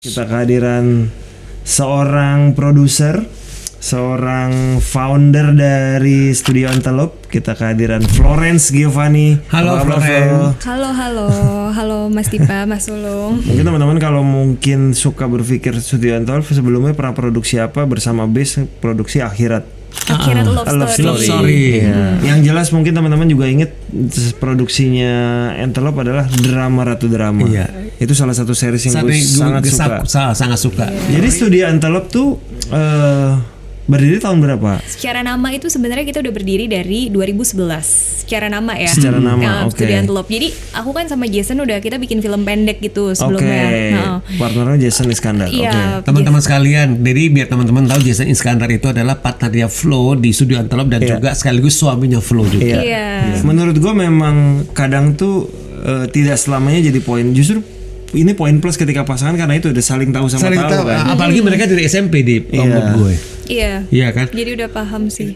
Kita kehadiran seorang produser, seorang founder dari Studio Antelope. Kita kehadiran Florence Giovanni. Halo Florence. Halo Mas Dipa, Mas Sulung. Mungkin teman-teman kalau mungkin suka berpikir Studio Antelope, sebelumnya pernah produksi apa bersama Base, produksi Akhirat. Akhirat Love Story. Ya. Yang jelas mungkin teman-teman juga ingat produksinya Antelope adalah drama Ratu Drama. Iya. Itu salah satu series yang gue sangat suka. Jadi Studio Antelope tuh berdiri tahun berapa? Secara nama itu sebenarnya kita udah berdiri dari 2011. Secara nama ya. Secara nama, oke. Studio Antelope. Jadi aku kan sama Jason udah kita bikin film pendek gitu sebelumnya. Partnernya Jason Iskandar. Iya. Teman-teman sekalian, jadi biar teman-teman tahu Jason Iskandar itu adalah partnernya Flo di Studio Antelope dan juga sekaligus suaminya Flo juga. Iya. Menurut gue memang kadang tuh tidak selamanya jadi poin. Justru ini poin plus ketika pasangan karena itu udah saling tahu sama tahu kan. Apalagi mereka dari SMP di menurut gue. Iya. Iya kan? Jadi udah paham sih.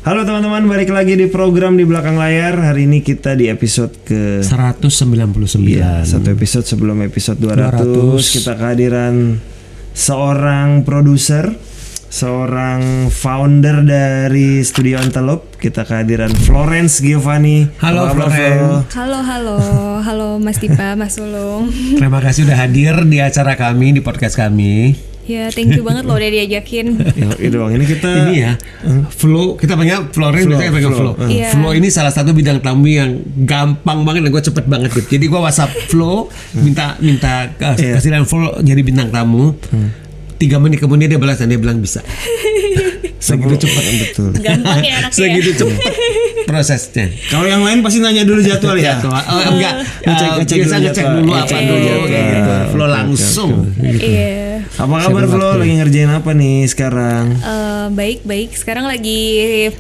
Halo teman-teman, balik lagi di program Di Belakang Layar. Hari ini kita di episode ke 199. Iya, satu episode sebelum episode 200. Kita kehadiran seorang produser, seorang founder dari Studio Antelope. Kita kehadiran Florence Giovanni. Halo Florence. Halo Mas Dipa, Mas Sulung. Terima kasih udah hadir di acara kami, di podcast kami. Ya, thank you banget loh udah diajakin. Itu bang, ini kita Flo, kita panggil Florence, kita panggil Flo. Flo ini salah satu bidang tamu yang gampang banget dan gue cepet banget gitu. Jadi gue WhatsApp Flo, minta kasihan Flo jadi bintang tamu. 3 menit kemudian dia balas dan dia bilang bisa. Segitu cepat, betul. Gampang ya anaknya. Segitu cepat prosesnya. Kalau yang lain pasti nanya dulu jadwal ya. Enggak, ngecek dulu apa dulu gitu. Flo langsung. Iya. Apa kabar Flo? Lagi ngerjain apa nih sekarang? Baik. Sekarang lagi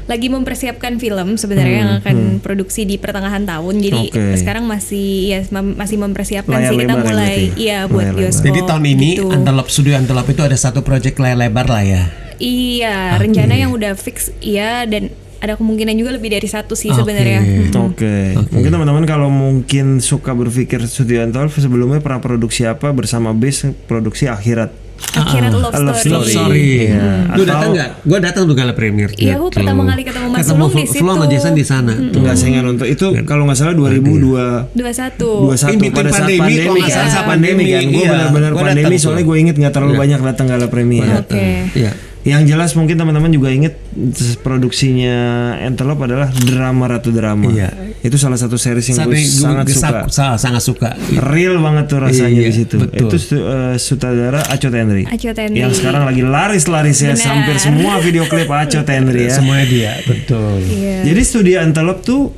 mempersiapkan film sebenarnya yang akan produksi di pertengahan tahun. Jadi sekarang masih mempersiapkan layar sih, kita mulai buat bioskop. Jadi tahun ini gitu. Studio Antelope itu ada satu proyek layar lebar lah ya. Iya, rencana yang udah fix dan ada kemungkinan juga lebih dari satu sih sebenarnya. Oke. Mungkin teman-teman kalau mungkin suka berpikir Studio Antelope, sebelumnya pernah produksi apa bersama Base, produksi Akhirat Love Story. Lu datang nggak? Gue datang tuh gala premier. Iya, aku pertama kali ketemu Mas Sulung di situ. Flo sama Jason di sana. Enggak, saya nggak nonton. Itu kalau nggak salah 2021 pada saat pandemi kan. Gue benar-benar pandemi, soalnya gue inget nggak terlalu banyak datang gala premier. Iya. Yang jelas mungkin teman-teman juga inget produksinya Antelope adalah drama Ratu Drama. Iya. Itu salah satu series yang gue sangat suka. Real banget tuh rasanya di situ. Betul. Itu sutradara Aco Tenri. Yang sekarang lagi laris ya, hampir semua video klip Aco Tenri ya. Semuanya dia, betul. Iya. Jadi Studio Antelope tuh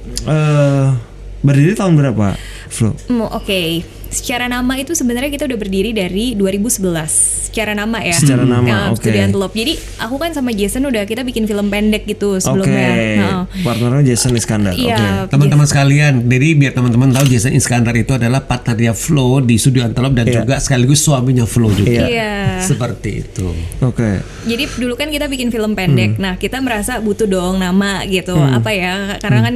berdiri tahun berapa, Flo? Oke. Secara nama itu sebenarnya kita udah berdiri dari 2011. Secara nama ya. Secara nama, Studio Antelope. Jadi aku kan sama Jason udah kita bikin film pendek gitu sebelumnya. Partnernya Jason Iskandar. Iya. Teman-teman sekalian, jadi biar teman-teman tahu Jason Iskandar itu adalah partnernya Flo di Studio Antelope dan juga sekaligus suaminya Flo juga. Iya. Seperti itu. Jadi dulu kan kita bikin film pendek. Nah, kita merasa butuh dong nama gitu. Apa ya? Karena kan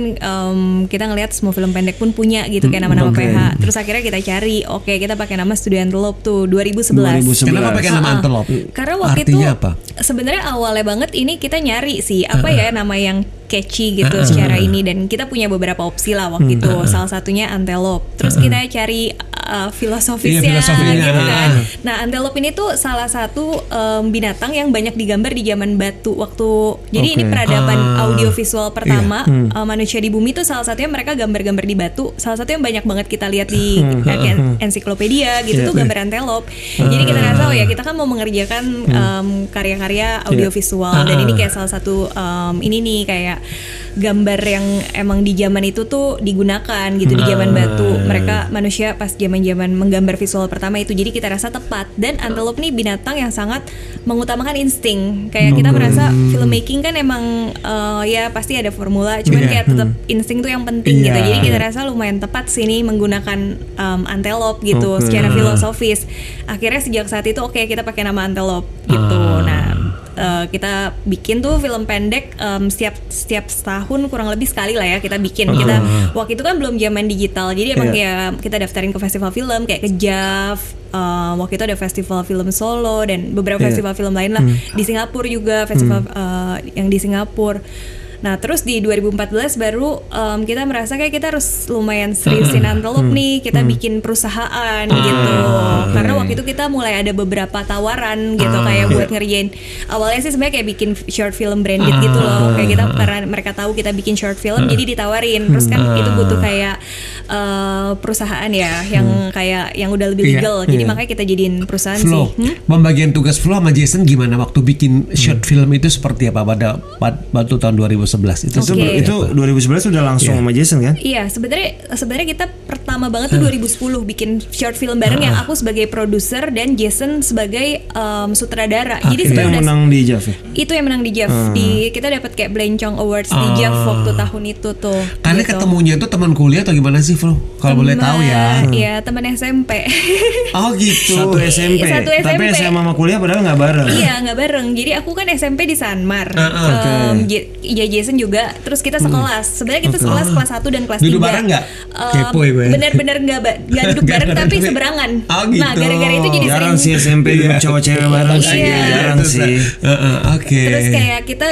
kita ngelihat semua film pendek pun punya gitu kayak nama-nama PH. Terus akhirnya kita cari, kita pakai nama Studio Antelope tuh 2011. Kenapa pakai nama Antelope? Karena waktu artinya itu apa? Sebenarnya awalnya banget ini kita nyari sih nama yang catchy gitu secara ini, dan kita punya beberapa opsi lah waktu itu. Salah satunya Antelope. Terus kita cari filosofisnya gitu kan. Nah, Antelope ini tuh salah satu binatang yang banyak digambar di zaman batu waktu. Jadi ini peradaban audiovisual pertama manusia di bumi tuh salah satunya mereka gambar-gambar di batu. Salah satu yang banyak banget kita lihat di ensiklopedia gitu tuh gambar Antelope. Jadi kita rasa kita kan mau mengerjakan karya-karya audiovisual dan ini kayak salah satu ini nih kayak gambar yang emang di zaman itu tuh digunakan gitu, di zaman batu. Mereka manusia pas zaman-zaman menggambar visual pertama itu, jadi kita rasa tepat. Dan antelope nih binatang yang sangat mengutamakan insting. Kayak kita merasa filmmaking kan emang ya pasti ada formula, cuman kayak tetap insting tuh yang penting gitu. Jadi kita rasa lumayan tepat sih nih menggunakan antelope gitu secara filosofis. Akhirnya sejak saat itu kita pakai nama antelope gitu. Nah, kita bikin tuh film pendek setiap setahun kurang lebih sekali lah ya kita bikin. Kita waktu itu kan belum zaman digital, jadi emang kayak kita daftarin ke festival film kayak ke JAV. Waktu itu ada festival film Solo dan beberapa festival film lain lah. Di Singapura juga festival yang di Singapura. Nah terus di 2014 baru kita merasa kayak kita harus lumayan seriusin antelope nih, kita bikin perusahaan gitu. Karena waktu itu kita mulai ada beberapa tawaran gitu kayak buat ngerjain. Awalnya sih sebenarnya kayak bikin short film branded gitu loh. Kayak kita karena mereka tahu kita bikin short film jadi ditawarin. Terus kan itu butuh kayak perusahaan ya yang kayak yang udah lebih legal. Jadi makanya kita jadiin perusahaan Flo, sih. Pembagian tugas Flo sama Jason gimana waktu bikin short film itu seperti apa pada tahun 2011 itu? Itu 2011 udah langsung sama Jason kan? Iya, sebenarnya kita pertama banget tuh 2010 bikin short film bareng yang aku sebagai produser dan Jason sebagai sutradara. Jadi itu yang menang di JAV ya? Itu yang menang di JAV. Kita dapat kayak Blencong Awards di JAV waktu tahun itu tuh. Karena gitu. ketemunya itu teman kuliah atau gimana sih, Flo? Kalau boleh tahu ya. Iya, teman SMP. Oh gitu. Satu SMP. Tapi SMA sama kuliah padahal nggak bareng. Iya, nggak bareng. Jadi aku kan SMP di Sanmar. Ya Jason juga. Terus kita sekelas. Sebenarnya kita sekelas kelas 1 dan kelas 3. Duduk bareng nggak? Kepo ya gue. Bener-bener nggak duduk bareng tapi seberangan. Oh gitu. Nah, gara-gara itu jadi jarang sih SMP cowok cewek bareng sih. Jarang sih. Terus kayak kita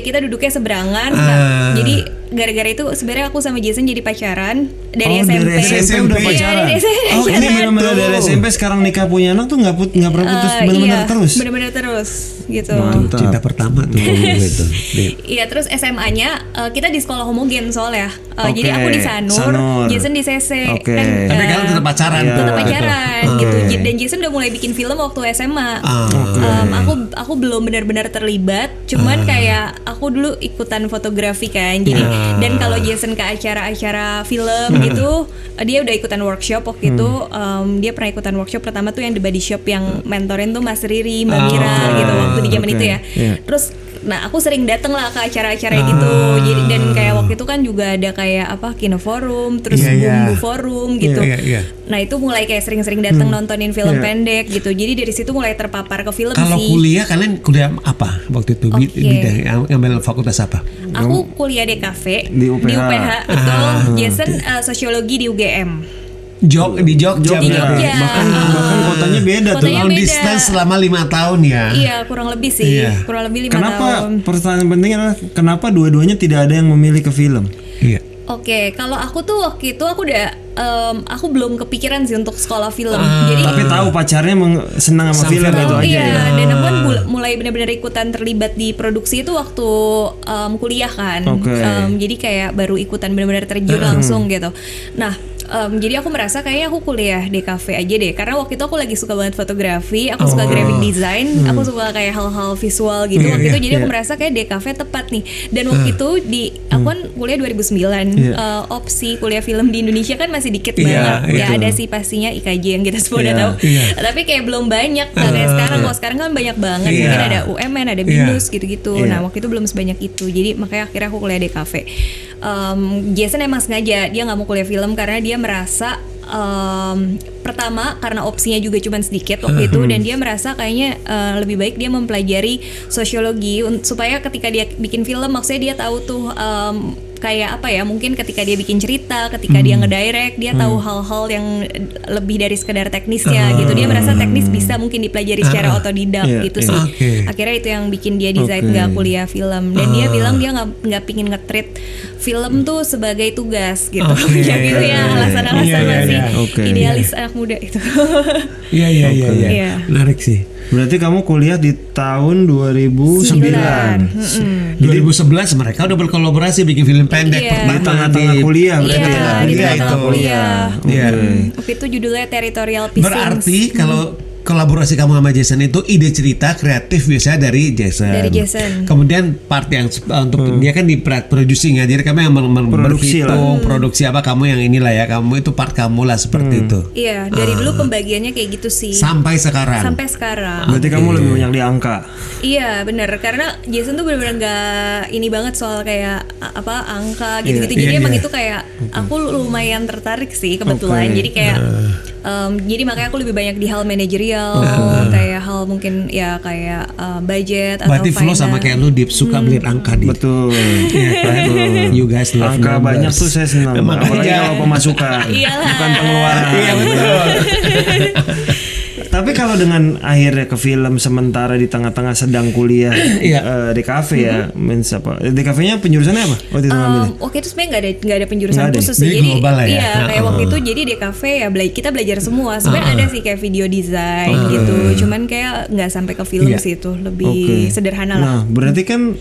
kita duduknya seberangan. Nah, jadi gara-gara itu sebenarnya aku sama Jason jadi pacaran dari SMP. Dari SMP udah pacaran. Iya, dari SMP. Ini benar-benar dari SMP sekarang nikah punya anak tuh nggak pernah putus, benar-benar terus. Benar-benar terus gitu. Mantap. Cinta pertama tuh gitu. Iya, terus SMA-nya kita di sekolah homogen soalnya. Jadi aku di Sanur, Jason di CC. Tapi kalian tetap pacaran. Tetap pacaran gitu. Dan Jason udah mulai bikin film waktu SMA. Aku belum benar-benar terlibat, cuman kayak aku dulu ikutan fotografi kan. Jadi dan kalau Jason ke acara-acara film gitu, dia udah ikutan workshop waktu itu. Dia pernah ikutan workshop pertama tuh yang The Body Shop yang mentorin tuh Mas Riri, Mbak Mira gitu waktu di zaman itu ya. Terus aku sering dateng lah ke acara-acara gitu. Jadi dan kayak waktu itu kan juga ada kayak Kino Forum, terus Bumbu Forum gitu. Nah itu mulai kayak sering-sering dateng nontonin film pendek gitu. Jadi dari situ mulai terpapar ke film sih. Kalau kuliah kalian kuliah apa waktu itu? Bidang ngambil fakultas apa? Aku kuliah DKV di UPH. Betul. Jason sosiologi di UGM. Di Jogja. Bahkan kotanya beda tuh. Long distance selama 5 tahun ya. Iya, kurang lebih sih. Kurang lebih 5 tahun. Kenapa? Pertanyaan penting adalah kenapa dua-duanya tidak ada yang memilih ke film? Iya. Oke, kalau aku tuh waktu itu aku udah aku belum kepikiran sih untuk sekolah film. Jadi tapi tahu pacarnya senang sama film itu aja ya. Dan aku kan mulai benar-benar ikutan terlibat di produksi itu waktu kuliah kan. Jadi kayak baru ikutan benar-benar terjun langsung gitu. Nah, jadi aku merasa kayaknya aku kuliah DKV aja deh, karena waktu itu aku lagi suka banget fotografi, aku suka graphic design, aku suka kayak hal-hal visual gitu waktu itu. Jadi aku merasa kayak DKV tepat nih. Dan waktu itu aku kan kuliah 2009, opsi kuliah film di Indonesia kan masih dikit banget. Ya ada sih pastinya IKJ yang kita semua udah tahu. Tapi kayak belum banyak kayak sekarang. Kalau sekarang kan banyak banget. Mungkin ada UMN, ada BINUS gitu-gitu. Nah waktu itu belum sebanyak itu. Jadi makanya akhirnya aku kuliah DKV. Jason emang sengaja dia nggak mau kuliah film karena dia merasa pertama karena opsinya juga cuma sedikit waktu itu, dan dia merasa kayaknya lebih baik dia mempelajari sosiologi supaya ketika dia bikin film maksudnya dia tahu tuh kayak apa ya, mungkin ketika dia bikin cerita, ketika dia ngedirect, dia tahu hal-hal yang lebih dari sekedar teknisnya gitu. Dia merasa teknis bisa mungkin dipelajari secara otodidak gitu sih. Akhirnya itu yang bikin dia decide nggak kuliah film, dan dia bilang dia nggak pingin nge-treat film tuh sebagai tugas gitu. Ya gitu ya, alasan-alasan masih idealis anak muda itu. Iya. Menarik sih. Berarti kamu kuliah di tahun 2009. 2011 mereka udah berkolaborasi bikin film pendek di tengah-tengah kuliah berarti di tengah-tengah kuliah. Iya. Waktu itu judulnya Territorial Pissings. Berarti kalau kolaborasi kamu sama Jason itu ide cerita kreatif biasanya dari Jason. Dari Jason. Kemudian part yang untuk dia kan di producing ya, jadi kamu yang berhitung produksi apa, kamu yang inilah ya, kamu itu part kamu lah seperti itu. Iya, dari dulu pembagiannya kayak gitu sih. Sampai sekarang. Berarti kamu lebih banyak di angka. Iya benar, karena Jason tuh benar-benar nggak ini banget soal kayak apa angka gitu-gitu. Jadi emang itu kayak aku lumayan tertarik sih kebetulan. Jadi kayak jadi makanya aku lebih banyak di hal manajerial, kayak hal mungkin ya kayak budget atau berarti Flo sama kayak lu Dip suka melihat angka di. Betul. You guys love angka numbers. banyak tuh saya senang. Apalagi kalau pemasukan, bukan pengeluaran. Iya betul. Tapi kalau dengan akhirnya ke film sementara di tengah-tengah sedang kuliah di kafe ya, di kafenya penjurusannya apa? Waktu itu sebenarnya nggak ada penjurusan khusus sih. Jadi global lah ya. Iya, kayak waktu itu jadi di kafe ya kita belajar semua. Sebenarnya ada sih kayak video design gitu. Cuman kayak nggak sampai ke film sih, itu lebih sederhana lah. Nah, berarti kan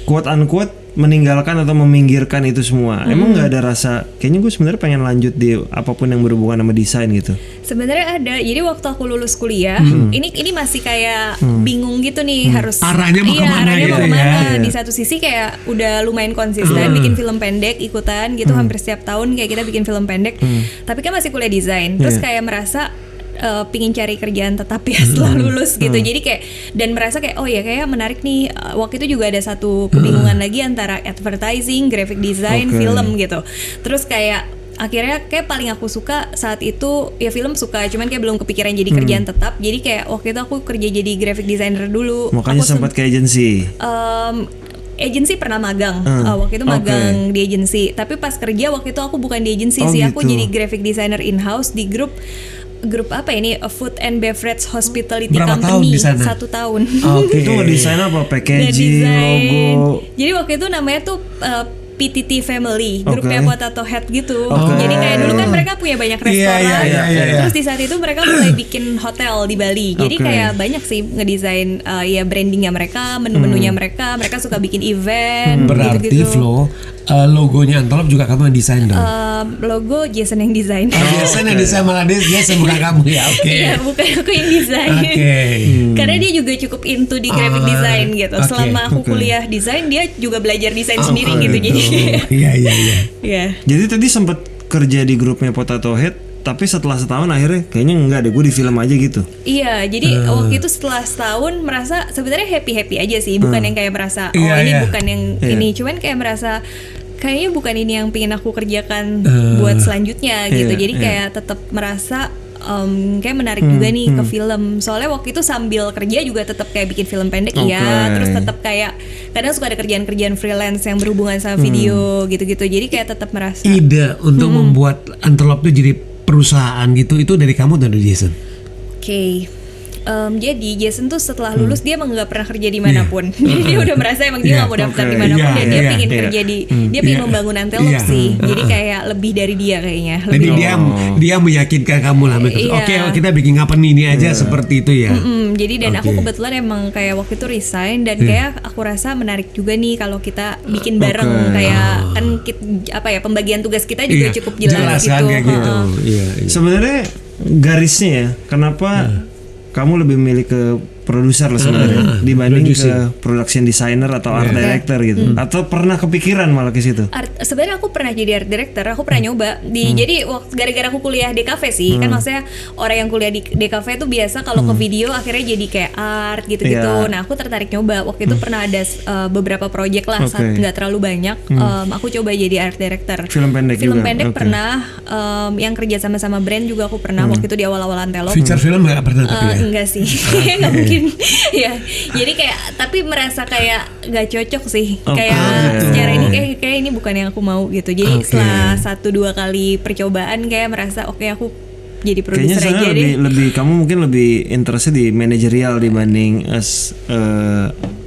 quote unquote meninggalkan atau meminggirkan itu semua. Emang nggak ada rasa kayaknya gue sebenarnya pengen lanjut di apapun yang berhubungan sama desain gitu? Sebenarnya ada. Jadi waktu aku lulus kuliah, ini masih kayak bingung gitu nih, harus arahnya mau kemana arahnya gitu mau kemana. ya. Di satu sisi kayak udah lumayan konsisten bikin film pendek ikutan gitu, hampir setiap tahun kayak kita bikin film pendek. Tapi kan masih kuliah desain. Terus kayak merasa pingin cari kerjaan tetap ya setelah lulus gitu. Jadi kayak dan merasa kayak oh ya kayak menarik nih. Waktu itu juga ada satu kebingungan lagi antara advertising, graphic design, film gitu. Terus kayak akhirnya kayak paling aku suka saat itu ya film suka, cuman kayak belum kepikiran jadi kerjaan tetap. Jadi kayak waktu itu aku kerja jadi graphic designer dulu. Makanya sempat ke agency. Agency pernah magang, waktu itu magang di agency. Tapi pas kerja waktu itu aku bukan di agency sih, aku jadi graphic designer in-house di grup apa ini, A Food and Beverage Hospitality Berapa Company. Tahun di sana? 1 tahun. Itu ngedesain apa? Packaging, logo. Jadi waktu itu namanya tuh PTT Family, grupnya Potato Head gitu. Okay. Jadi kayak dulu kan mereka punya banyak restoran. Iya. Terus di saat itu mereka mulai bikin hotel di Bali. Jadi kayak banyak sih ngedesain ya brandingnya mereka, menu-menunya mereka. Mereka suka bikin event. Berarti gitu-gitu. Flo, logonya Antelop juga kamu yang desain dong? Logo Jason yang desain. Jason yang desain, malah Jason bukan kamu ya? Oke. Iya, bukan aku yang desain. Karena dia juga cukup into di graphic design gitu. Selama aku kuliah desain, dia juga belajar desain sendiri gitu. Jadi Iya. Jadi tadi sempat kerja di grupnya Potato Head, tapi setelah setahun akhirnya kayaknya enggak deh, gue di film aja gitu. Iya, jadi waktu itu setelah setahun merasa sebenarnya happy aja sih, bukan yang kayak merasa ini bukan yang ini, cuman kayak merasa kayaknya bukan ini yang pengen aku kerjakan buat selanjutnya gitu. Jadi kayak tetap merasa kayak menarik juga nih ke film. Soalnya waktu itu sambil kerja juga tetap kayak bikin film pendek terus tetap kayak kadang suka ada kerjaan-kerjaan freelance yang berhubungan sama video gitu-gitu. Jadi kayak tetap merasa ide untuk membuat Antelop itu jadi perusahaan gitu, itu dari kamu dan dari Jason? Jadi Jason tuh setelah lulus dia emang nggak pernah kerja dimanapun. Jadi dia udah merasa emang dia nggak mau daftar dimanapun dan dia pengen kerja di dia pengen membangun Antelop sih. Jadi kayak lebih dari dia kayaknya. Jadi dia meyakinkan kamu lah. Oke, kita bikin apa nih ini aja seperti itu ya. Jadi dan aku kebetulan emang kayak waktu itu resign dan kayak aku rasa menarik juga nih kalau kita bikin bareng kayak kan apa ya pembagian tugas kita juga cukup jelas gitu. Kan, kayak gitu. Sebenarnya garisnya ya, kenapa kamu lebih milih ke produser lah sebenarnya dibanding ke production designer atau art director gitu, atau pernah kepikiran malah ke situ? Sebenarnya aku pernah jadi art director, aku pernah nyoba jadi gara-gara aku kuliah di DKV sih kan, maksudnya orang yang kuliah di DKV itu biasa kalau ke video akhirnya jadi kayak art gitu-gitu. Nah aku tertarik nyoba waktu itu pernah ada beberapa project lah, nggak terlalu banyak. Aku coba jadi art director film pendek pernah, yang kerja sama brand juga aku pernah waktu itu di awal-awal Antelop. Feature film nggak pernah tapi ya? Enggak sih, nggak mungkin. Ya, jadi kayak tapi merasa kayak nggak cocok sih, kayak secara ini kayak ini bukan yang aku mau gitu. Jadi setelah 1-2 kali percobaan kayak merasa aku jadi produser aja deh. Lebih kamu mungkin lebih interestnya di manajerial dibanding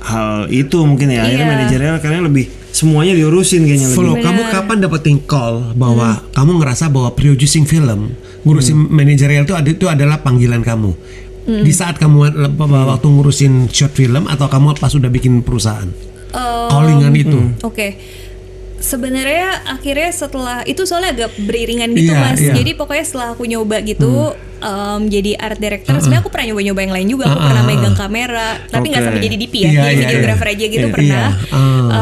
hal itu mungkin ya. Akhirnya manajerial karena lebih semuanya diurusin kayaknya. Flo, kamu kapan dapetin call bahwa kamu ngerasa bahwa producing film, ngurusin manajerial itu adalah panggilan kamu? Di saat kamu waktu ngurusin short film atau kamu pas udah bikin perusahaan? Callingan itu. Sebenarnya akhirnya setelah itu soalnya agak beriringan gitu Mas. Jadi pokoknya setelah aku nyoba gitu jadi art director, sebenarnya aku pernah nyoba-nyoba yang lain juga. Aku pernah megang kamera, tapi nggak sampai jadi DP ya, jadi videographer aja gitu pernah.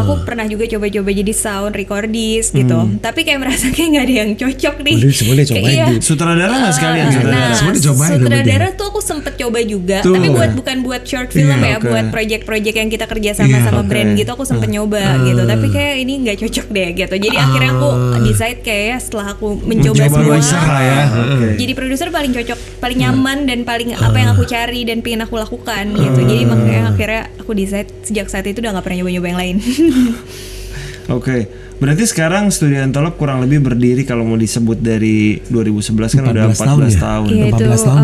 Aku pernah juga coba-coba jadi sound recordist gitu. Tapi kayak merasa kayak nggak ada yang cocok nih. Boleh cobain. Sutradara nggak sekalian? Sutradara tuh aku sempet coba juga, tapi bukan buat short film ya, buat project-project yang kita kerja sama brand gitu. Aku sempet nyoba gitu, tapi kayak ini nggak cocok deh gitu. Jadi akhirnya aku decide kayak setelah aku mencoba semua, jadi produser paling cocok, paling nyaman dan paling apa yang aku cari dan pengen aku lakukan gitu. Jadi makanya akhirnya aku decide sejak saat itu udah nggak pernah nyoba-nyoba yang lain. Oke, berarti sekarang Studio Envelope kurang lebih berdiri kalau mau disebut dari 2011 kan udah 14 tahun. Iya, 14 tahun.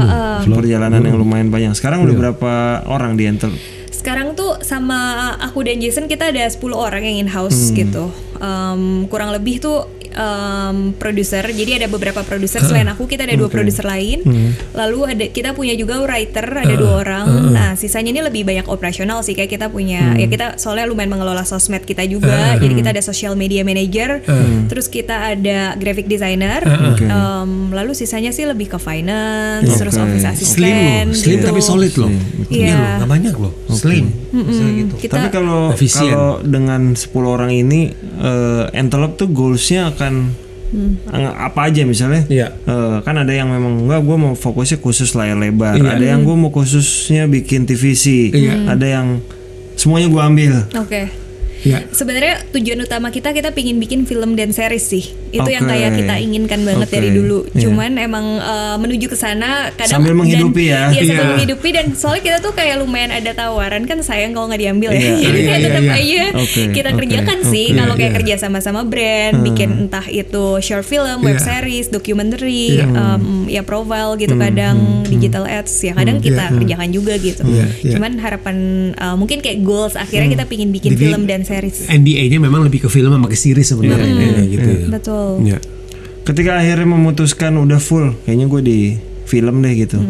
Perjalanan yang lumayan banyak. Sekarang udah berapa orang di Envelope? Sekarang tuh sama aku dan Jason kita ada 10 orang yang in-house gitu. Kurang lebih tuh produser, jadi ada beberapa produser selain aku, kita ada 2 produser lain. Lalu kita punya juga writer, ada 2 orang. Nah sisanya ini lebih banyak operasional sih, kayak kita punya ya kita soalnya lumayan mengelola sosmed kita juga, jadi kita ada social media manager, terus kita ada graphic designer, lalu sisanya sih lebih ke finance, terus office assistant. Slim gitu. tapi solid loh. Iya, nggak banyak loh. Slim. Gitu. Tapi kalau dengan 10 orang ini Envelope tuh goalsnya akan apa aja misalnya? Kan ada yang memang enggak, gue mau fokusnya khusus layar lebar, ada yang gue mau khususnya bikin TVC, ada yang semuanya gue ambil. Sebenarnya tujuan utama kita pingin bikin film dan series sih. Itu yang kayak kita inginkan banget dari dulu. Cuman emang menuju ke sana kadang sambil menghidupi sambil menghidupi, dan soalnya kita tuh kayak lumayan ada tawaran, kan sayang kalau nggak diambil ya. Jadi kayak tetap aja kita kerjakan sih. Kalau kayak kerja sama brand, bikin entah itu short film, web series, documentary, ya profile gitu, kadang digital ads ya kadang kita kerjakan juga gitu. Cuman harapan mungkin kayak goals akhirnya kita pingin bikin film dan series. NDA-nya memang lebih ke film sama ke series sebenarnya gitu. Betul. Ketika akhirnya memutuskan udah full, kayaknya gue di film deh gitu.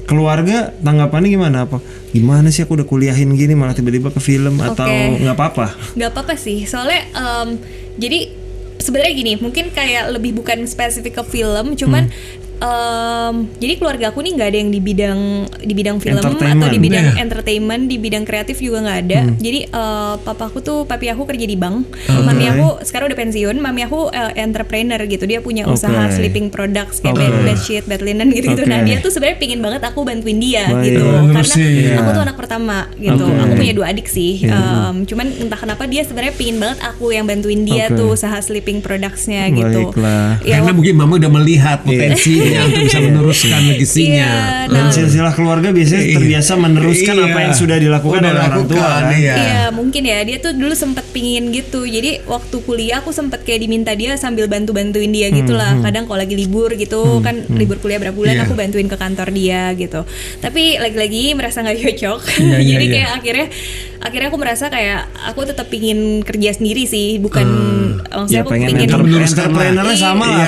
Keluarga tanggapannya gimana? Gimana sih aku udah kuliahin gini malah tiba-tiba ke film, atau nggak apa-apa? Nggak apa-apa sih, soalnya jadi sebenarnya gini, mungkin kayak lebih bukan spesifik ke film, cuman jadi keluarga aku nih nggak ada yang di bidang film atau di bidang entertainment, di bidang kreatif juga nggak ada. Jadi papi aku kerja di bank, mami aku sekarang udah pensiun, mami aku entrepreneur gitu, dia punya usaha sleeping products kayak bedsheet, bed linen gitu. Nah dia tuh sebenarnya pingin banget aku bantuin dia gitu, karena aku tuh anak pertama gitu. Aku punya 2 adik sih, cuman entah kenapa dia sebenarnya pingin banget aku yang bantuin dia tuh usaha sleeping productsnya gitu. Karena mungkin mama udah melihat potensi untuk bisa meneruskan legasinya. Dan silsilah keluarga biasanya terbiasa meneruskan apa yang sudah dilakukan oleh orang tua kan? Iya, mungkin ya, dia tuh dulu sempet pingin gitu. Jadi waktu kuliah aku sempet kayak diminta dia sambil bantuin dia gitu lah. Kadang kalau lagi libur gitu, kan libur kuliah berapa bulan aku bantuin ke kantor dia gitu. Tapi lagi-lagi merasa gak cocok. Jadi kayak akhirnya aku merasa kayak aku tetap pingin kerja sendiri sih, bukan maksudnya aku pingin entrepreneurnya sama lah,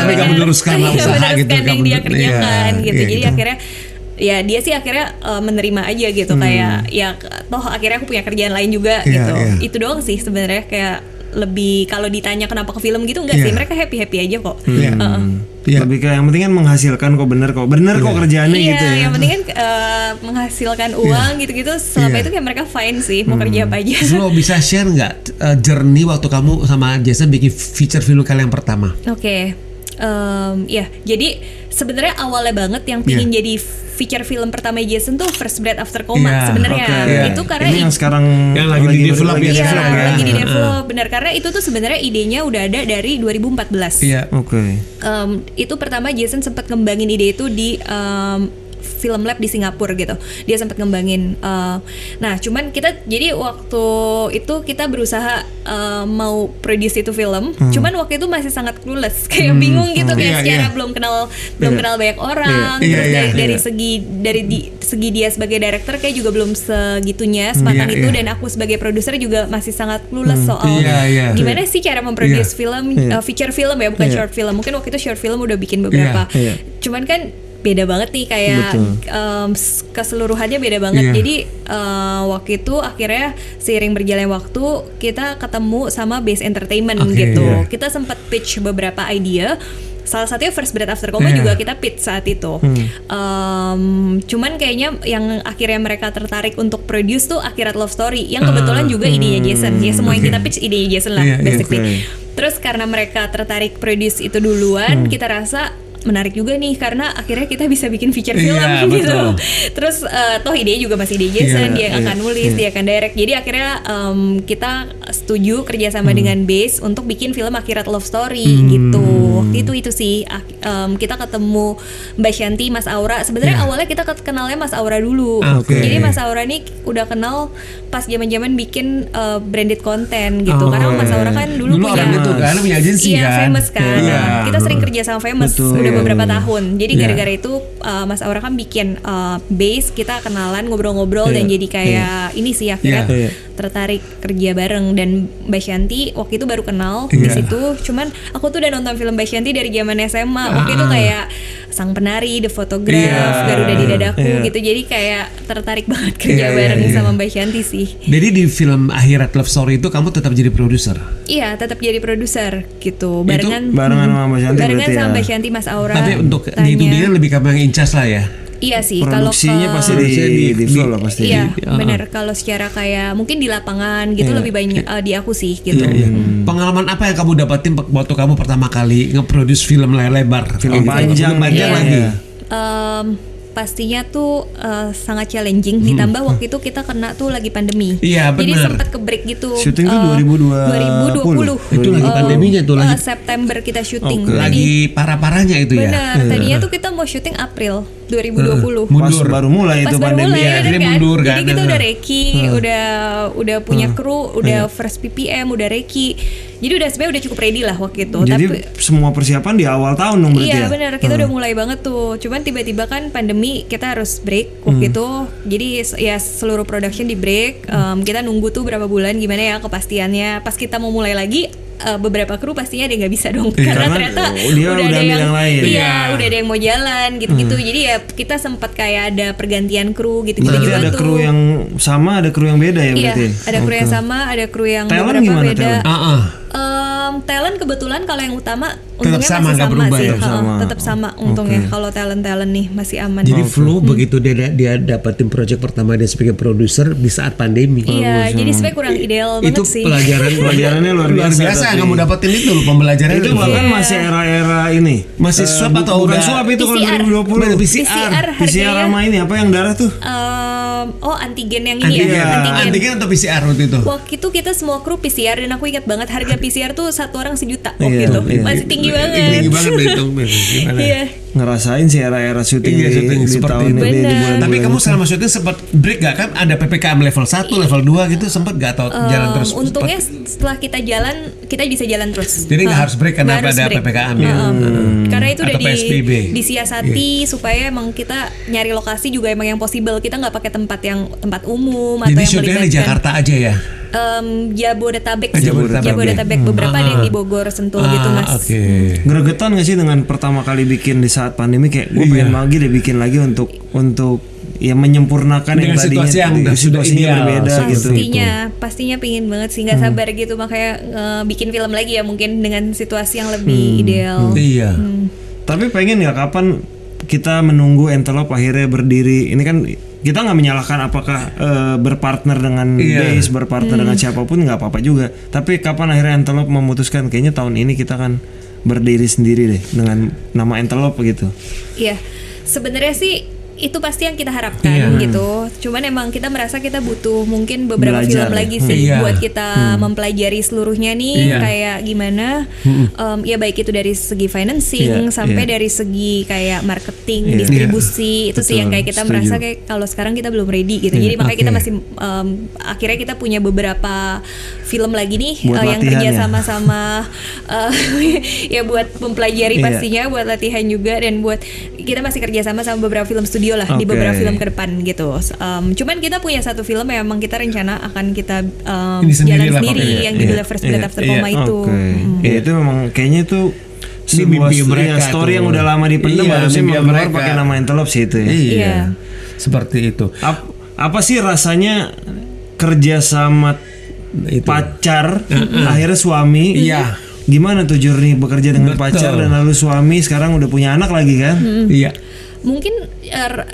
tapi gak meneruskan usaha gitu yang dia kerjakan gitu. Jadi akhirnya ya dia sih akhirnya menerima aja gitu, kayak ya toh akhirnya aku punya kerjaan lain juga gitu. Itu doang sih sebenarnya, kayak lebih kalau ditanya kenapa ke film gitu enggak sih, mereka happy aja kok. Lebih kayak yang penting kan menghasilkan kok, bener kok kerjaannya gitu ya. Yang penting kan menghasilkan uang gitu-gitu, selama itu kayak mereka fine sih mau kerja apa aja. Lo bisa share nggak journey waktu kamu sama Jason bikin feature film kalian yang pertama? Jadi sebenarnya awalnya banget yang pingin jadi feature film pertama Jason tuh First Breath After Coma sebenarnya. Itu karena ini yang sekarang lagi di develop lagi di develop, benar, karena itu tuh sebenarnya idenya udah ada dari 2014. Itu pertama Jason sempat ngembangin ide itu di film lab di Singapura gitu. Dia sempat ngembangin. Nah, cuman kita jadi waktu itu kita berusaha mau produce itu film. Cuman waktu itu masih sangat clueless, kayak bingung gitu, kayak secara belum kenal banyak orang. Terus dari segi dia sebagai director kayak juga belum segitunya sematang itu, dan aku sebagai produser juga masih sangat clueless soal gimana sih cara memproduce film, feature film ya, bukan short film. Mungkin waktu itu short film udah bikin beberapa. Cuman kan beda banget nih kayak keseluruhannya beda banget. Jadi waktu itu akhirnya seiring berjalannya waktu kita ketemu sama Base Entertainment gitu. Kita sempat pitch beberapa idea. salah satunya First Breath After Coma juga kita pitch saat itu. Cuman kayaknya yang akhirnya mereka tertarik untuk produce tuh Akhirat Love Story yang kebetulan juga idenya Jason. Ya semua yang kita pitch idenya Jason lah basically. Terus karena mereka tertarik produce itu duluan, kita rasa menarik juga nih karena akhirnya kita bisa bikin feature film gitu. Terus toh idenya juga masih ide Jason, dia yang akan nulis, dia akan direct. Jadi akhirnya kita setuju kerjasama dengan Base untuk bikin film Akhirat Love Story gitu. Itu sih kita ketemu Mbak Shanti, Mas Aura. Sebenarnya awalnya kita kenalnya Mas Aura dulu. Jadi Mas Aura nih udah kenal pas zaman-zaman bikin branded content gitu. Karena Mas Aura kan dulu punya agensi kan. Famous kan. Kita sering kerja sama Famous udah beberapa tahun. Jadi gara-gara itu Mas Aura kan bikin Base, kita kenalan, ngobrol-ngobrol dan jadi kayak ini sih akhirnya tertarik kerja bareng. Dan Mbak Shanti waktu itu baru kenal di situ. Cuman aku tuh udah nonton film Mbak Shanti dari zaman SMA. Waktu itu kayak Sang Penari, The Photograph, Garuda di Dadaku gitu. Jadi kayak tertarik banget kerja bareng sama Mbak Shanti sih. Jadi di film Akhirat Love Story itu kamu tetap jadi produser? Iya, tetap jadi produser gitu. Barengan sama Mbak Shanti. Barengan sama Mbak Shanti, Mas Aura. Tapi untuk di itu dia lebih kamu yang incas lah ya. Iya sih, produksinya pasti di flow lah pasti. Iya, benar. Kalau secara kayak mungkin di lapangan gitu lebih banyak di aku sih gitu. Pengalaman apa yang kamu dapatin waktu kamu pertama kali nge-produce film lebar? Film panjang lagi. Pastinya tuh sangat challenging. Ditambah waktu itu kita kena tuh lagi pandemi. Iya benar. Jadi sempat ke break gitu. Syuting tuh 2020. Itu lagi pandeminya tuh lagi. September kita syuting. Lagi parah-parahnya itu ya. Benar. Tadinya tuh kita mau syuting April 2020. Pas baru mulai itu pandemi ya. Jadi mundur kan. Jadi kita udah reki, udah punya kru, udah first PPM, udah reki. Jadi sebenarnya udah cukup ready lah waktu itu. Jadi semua persiapan di awal tahun dong berarti ya? Iya benar, kita udah mulai banget tuh. Cuman tiba-tiba kan pandemi, kita harus break waktu itu. Jadi ya seluruh production di break. Kita nunggu tuh berapa bulan gimana ya kepastiannya. Pas kita mau mulai lagi, beberapa kru pastinya dia nggak bisa dong. Karena ternyata dia udah ada yang lain. Iya, udah ada yang mau jalan gitu-gitu. Jadi ya kita sempat kayak ada pergantian kru gitu-gitu juga ada tuh. kru yang sama, ada kru yang beda ya berarti? Iya, ada kru yang sama, ada kru yang talent beberapa beda. Talent? Talent kebetulan kalau yang utama tetap untungnya sama, masih sama berubah, sih, tetap sama untungnya. Kalau talent nih masih aman. Jadi Flo begitu dia dapetin project pertama dia sebagai produser di saat pandemi. Iya, jadi sebenarnya kurang ideal itu banget sih. Pelajarannya luar biasa yang kamu dapetin itu pembelajaran itu bahkan masih era ini. Masih swab atau bukan udah swab itu kalau 2020. PCR sama ini apa yang darah tuh? Antigen yang ini ya. Antigen atau PCR waktu itu? Waktu itu kita semua kru PCR dan aku ingat banget harga PCR tuh satu orang 1 juta waktu itu. Masih tinggi banget. Tinggi banget berhitung. Iya. Ngerasain sih era-era syuting di seperti tahun itu. Ini. Tapi kamu selama syuting sempat break gak kan? Ada PPKM level 1, level 2 gitu sempat gak atau jalan terus? Untungnya setelah kita jalan, kita bisa jalan terus. Jadi gak harus break karena ada PPKM ya? Karena itu udah PSBB. disiasati supaya emang kita nyari lokasi juga emang yang possible. Kita gak pakai tempat umum atau jadi yang syutingnya di Jakarta aja ya? Jabodetabek beberapa ada yang di Bogor, Sentul gitu Mas. Gregetan gak sih dengan pertama kali bikin di saat pandemi kayak gue pengen lagi deh bikin lagi untuk ya menyempurnakan dengan yang tadinya situasinya berbeda gitu. Pastinya pingin banget sih, nggak sabar gitu makanya bikin film lagi ya mungkin dengan situasi yang lebih ideal. Iya. Tapi pengen ya kapan kita menunggu Entelope akhirnya berdiri. Ini kan kita nggak menyalahkan apakah berpartner dengan Base, berpartner dengan siapapun nggak apa-apa juga. Tapi kapan akhirnya Entelope memutuskan kayaknya tahun ini kita kan berdiri sendiri deh dengan nama Entelope gitu. Iya, sebenarnya sih itu pasti yang kita harapkan gitu. Cuman emang kita merasa kita butuh mungkin beberapa film lagi sih buat kita mempelajari seluruhnya nih kayak gimana. Ya baik itu dari segi financing sampai dari segi kayak marketing, distribusi itu sih yang kayak kita merasa kayak kalau sekarang kita belum ready gitu. Jadi makanya kita masih akhirnya kita punya beberapa film lagi nih yang kerja sama-sama ya buat mempelajari pastinya, buat latihan juga dan buat kita masih kerja sama beberapa film studio lah di beberapa film ke depan gitu. Cuman kita punya satu film yang memang kita rencana akan kita jalan sendiri yang judulnya First Breath After Coma itu. Itu memang kayaknya itu sebuah story yang udah lama dipendam, harusnya keluar pakai nama Entelope sih itu ya. Iya. Seperti itu. Apa sih rasanya kerja sama pacar akhirnya suami Gimana tuh journey bekerja dengan pacar dan lalu suami, sekarang udah punya anak lagi kan? Iya. Mungkin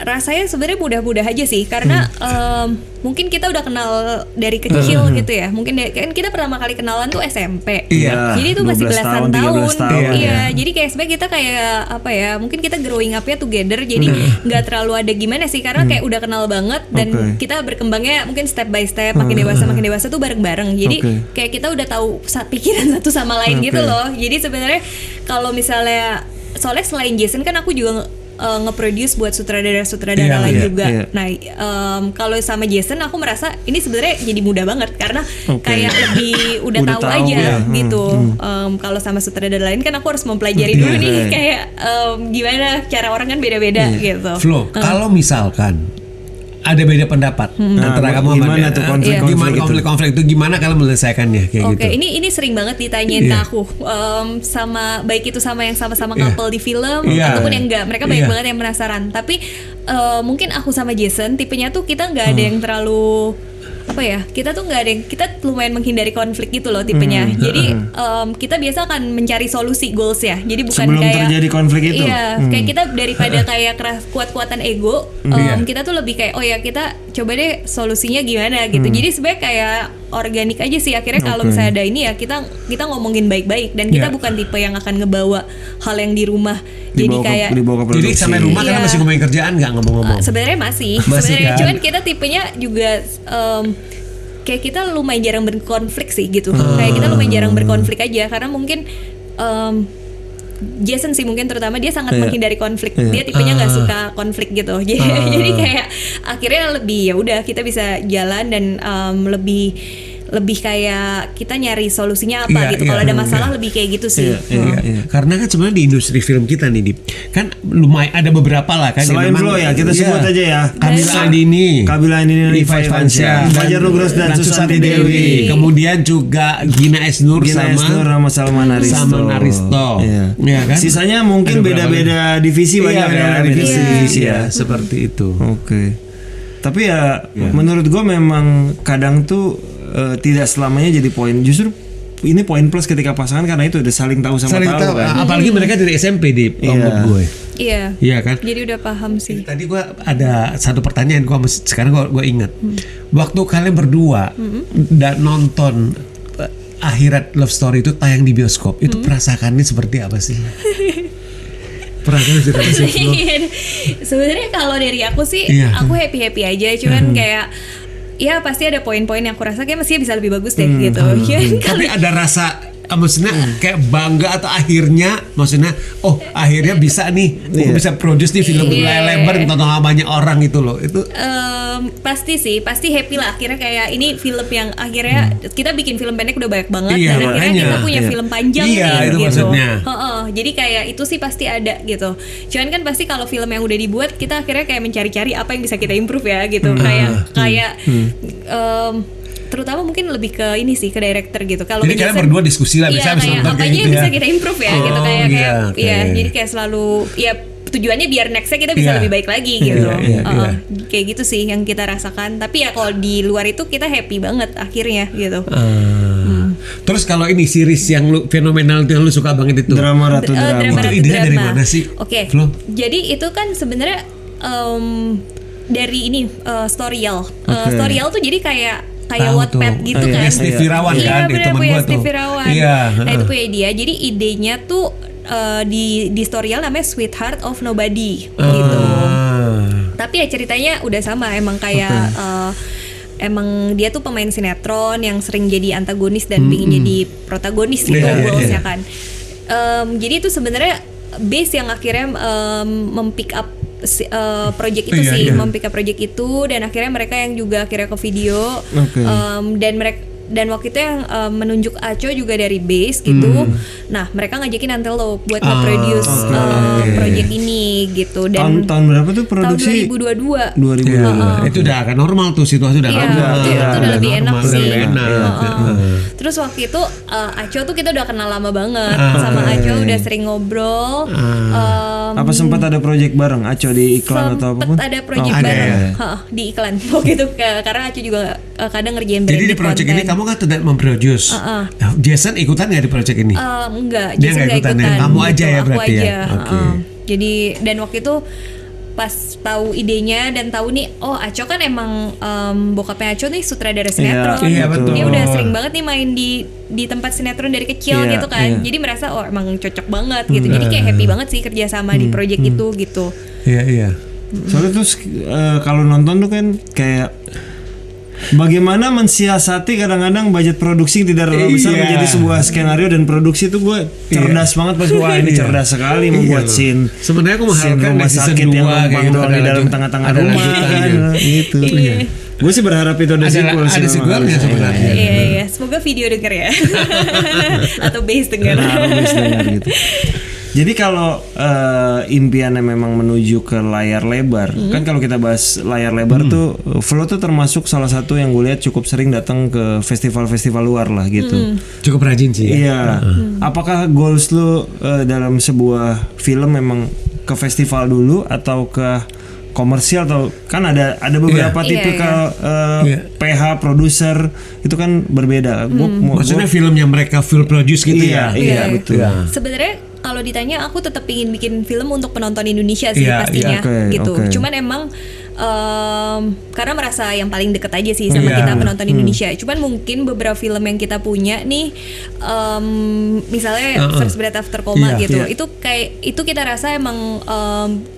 rasanya sebenarnya mudah-mudah aja sih, karena mungkin kita udah kenal dari kecil gitu ya. Mungkin kan kita pertama kali kenalan tuh SMP. Iya. Jadi itu masih 12 belasan tahun. Iya. Jadi kayak sebenarnya kita kayak apa ya? Mungkin kita growing up-nya together. Jadi nggak terlalu ada gimana sih, karena kayak udah kenal banget dan kita berkembangnya mungkin step by step, makin dewasa tuh bareng-bareng. Jadi kayak kita udah tahu pikiran satu sama lain gitu loh. Jadi sebenarnya kalau misalnya soalnya selain Jason kan aku juga nge-produce buat sutradara lain juga. Nah, kalau sama Jason aku merasa ini sebenarnya jadi mudah banget karena kayak lebih udah tahu aja gitu. Kalau sama sutradara lain kan aku harus mempelajari dulu nih kayak gimana cara orang kan beda-beda gitu. Flo, kalau misalkan ada beda pendapat antara kamu gimana tuh konflik itu gimana kalian menyelesaikannya kayak gitu? Ini sering banget ditanyain ke aku, sama baik itu sama yang sama-sama couple di film ataupun yang enggak, mereka banyak banget yang penasaran. Tapi mungkin aku sama Jason tipenya tuh kita nggak ada yang terlalu apa ya, kita tuh nggak ada yang, kita lumayan menghindari konflik gitu loh tipenya. Jadi kita biasa akan mencari solusi goals ya. Jadi bukan sebelum kayak terjadi konflik itu. Iya, kayak kita daripada kayak kuat-kuatan ego, kita tuh lebih kayak oh ya kita coba deh solusinya gimana gitu. Jadi sebenarnya kayak organik aja sih akhirnya. Kalau misalnya ada ini ya kita ngomongin baik-baik dan kita bukan tipe yang akan ngebawa hal yang di rumah. Jadi kayak jadi sampai rumah kalian masih ngomongin kerjaan nggak ngomong-ngomong? Sebenarnya masih sebenarnya kan? Cuman kita tipenya juga kayak kita lumayan jarang berkonflik sih gitu. Kayak kita lumayan jarang berkonflik aja karena mungkin Jason sih mungkin terutama dia sangat menghindari konflik. Dia tipenya nggak suka konflik gitu. Jadi kayak akhirnya lebih ya udah kita bisa jalan dan lebih kayak kita nyari solusinya apa gitu. Kalau ada masalah lebih kayak gitu sih. Karena kan sebenarnya di industri film kita nih Dip, kan lumayan ada beberapa lah kan. Selain Flo ya kita sebut aja ya. Kabila Andini, Rifai Fansyah, Fajar Nugros dan Susanti Dewi. Kemudian juga Gina Esnur sama Salman Aristo. Ya kan? Sisanya mungkin beda-beda divisi, banyak beda-beda divisi ya. Seperti itu. Oke. Tapi ya menurut gue memang kadang tuh tidak selamanya jadi poin. Justru ini poin plus ketika pasangan karena itu udah saling tahu sama tahu kan. Apalagi mereka dari SMP di menurut gue. Iya kan. Jadi udah paham sih. Tadi gue ada satu pertanyaan sekarang gue ingat. Waktu kalian berdua dan nonton Akhirat Love Story itu tayang di bioskop, itu perasaannya seperti apa sih? Sebenarnya kalau dari aku sih aku happy aja, cuman kayak ya pasti ada poin-poin yang aku rasa kayak mestinya bisa lebih bagus deh gitu. Tapi ada rasa maksudnya kayak bangga atau akhirnya maksudnya akhirnya bisa nih bisa produce nih film lebar ditonton sama banyak orang gitu loh. Itu pasti happy lah akhirnya kayak ini film yang akhirnya kita bikin film pendek udah banyak banget dan akhirnya kita punya film panjang nih itu gitu. Maksudnya. Jadi kayak itu sih pasti ada gitu. Cuman kan pasti kalau film yang udah dibuat kita akhirnya kayak mencari-cari apa yang bisa kita improve ya gitu. Kayak terutama mungkin lebih ke ini sih, ke director gitu. Kalau jadi kalian berdua diskusi lah, bisa apa aja yang bisa kita improve ya gitu kayak jadi kayak selalu ya tujuannya biar nextnya kita bisa lebih baik lagi gitu. Kayak gitu sih yang kita rasakan. Tapi ya kalau di luar itu kita happy banget akhirnya gitu. Terus kalau ini series yang lu fenomenal yang lu suka banget itu Drama Ratu Drama. Itu idenya dari mana sih? Flo? Jadi itu kan sebenarnya dari ini Storyal. Storyal tuh jadi kayak Wattpad gitu kan. Steve Irawan kan, teman gua tuh. Nah itu punya dia. Jadi idenya tuh di Storyal namanya Sweetheart of Nobody gitu. Tapi ya ceritanya udah sama, emang kayak emang dia tuh pemain sinetron yang sering jadi antagonis dan ingin jadi protagonis gitu goalsnya kan. Jadi itu sebenarnya base yang akhirnya mempick up project itu mempick up project itu dan akhirnya mereka yang juga akhirnya ke video dan waktu itu yang menunjuk Aco juga dari base gitu. Nah mereka ngajakin Antelope buat nge-produce project ini gitu. Dan tahun berapa tuh produksi? Tahun 2022. Itu udah kan normal tuh, situasi udah normal. Itu udah lebih enak sih. Terus waktu itu Aco tuh kita udah kenal lama banget. Sama Aco udah sering ngobrol. Apa sempat ada project bareng Aco di iklan atau apapun? Ada project bareng di iklan waktu itu karena Aco juga kadang ngerjain branding konten. Jadi di project ini kamu kan tidak memproduce. Jason ikutan nggak di project ini? Enggak, Dia Jason nggak nggak ikutan ikutan. ya? Kamu aja gitu, ya aku berarti aja. ya? Oke. Jadi dan waktu itu pas tahu idenya dan tahu nih, oh Aco kan emang bokapnya Aco nih sutradara sinetron. Iya, betul. Dia udah sering banget nih main di tempat sinetron dari kecil gitu kan. Jadi merasa oh emang cocok banget gitu. Jadi kayak happy banget sih kerja sama di project itu gitu. Iya. Soalnya terus kalau nonton tuh kan kayak bagaimana mensiasati kadang-kadang budget produksi yang tidak terlalu besar menjadi sebuah skenario dan produksi itu gue cerdas banget pas wah ini cerdas sekali membuat scene. Sebenarnya aku mengharapkan rumah sakit yang numpang doang di dalam tengah-tengah rumah kan gitu. Gue sih berharap itu ada sequel sih. Ada sequelnya sebenarnya. Iya. Semoga video denger ya. Atau base denger. Gitu. Jadi kalau impiannya memang menuju ke layar lebar, kan kalau kita bahas layar lebar tuh, Flo tuh termasuk salah satu yang gue lihat cukup sering datang ke festival-festival luar lah gitu. Cukup rajin sih. Iya. Apakah goals lu dalam sebuah film memang ke festival dulu atau ke komersial atau kan ada beberapa tipikal PH produser itu kan berbeda. Maksudnya film yang mereka full produce gitu ya? Iya betul. Sebenarnya kalau ditanya aku tetap ingin bikin film untuk penonton Indonesia sih pastinya gitu. Cuman emang karena merasa yang paling deket aja sih sama kita penonton Indonesia. Cuman mungkin beberapa film yang kita punya nih, misalnya First Breath After Coma gitu, itu kayak itu kita rasa emang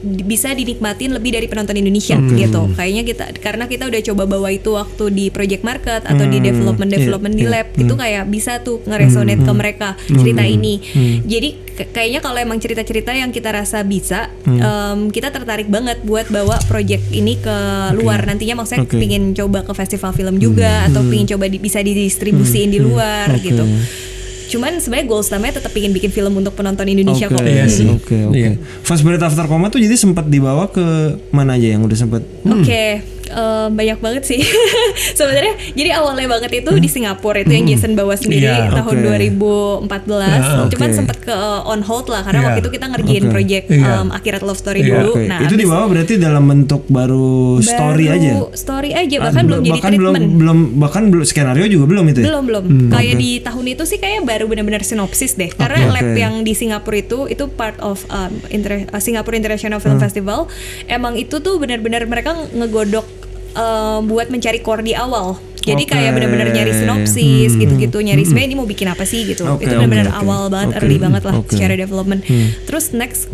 bisa dinikmatin lebih dari penonton Indonesia gitu. Kayaknya karena kita udah coba bawa itu waktu di project market atau di development di lab, itu kayak bisa tuh ngeresonate ke mereka cerita ini. Jadi kayaknya kalau emang cerita-cerita yang kita rasa bisa, kita tertarik banget buat bawa project ini ke luar nantinya. Maksudnya pengen coba ke festival film juga atau pengen coba bisa didistribusiin di luar gitu. Cuman sebenarnya goals utamanya tetap pengen bikin film untuk penonton Indonesia kok. Oke. First Breath After Coma tuh jadi sempat dibawa ke mana aja yang udah sempat? Banyak banget sih. Sebenarnya jadi awalnya banget itu di Singapura itu yang Jason bawa sendiri tahun 2014. Cuman sempat ke on hold lah karena waktu itu kita ngerjain project Akhirat Love Story dulu. Nah, itu dibawa berarti dalam bentuk baru story aja. Story aja bahkan belum jadi treatment. Bahkan belum skenario juga belum itu ya? Belum. Kayak di tahun itu sih kayak baru benar-benar sinopsis deh. Karena lab yang di Singapura itu part of Singapore International Film Festival. Emang itu tuh benar-benar mereka ngegodok buat mencari core di awal. Jadi kayak benar-benar nyari sinopsis gitu-gitu, nyari sebenarnya ini mau bikin apa sih gitu. Itu benar-benar awal banget, early banget lah secara development. Terus next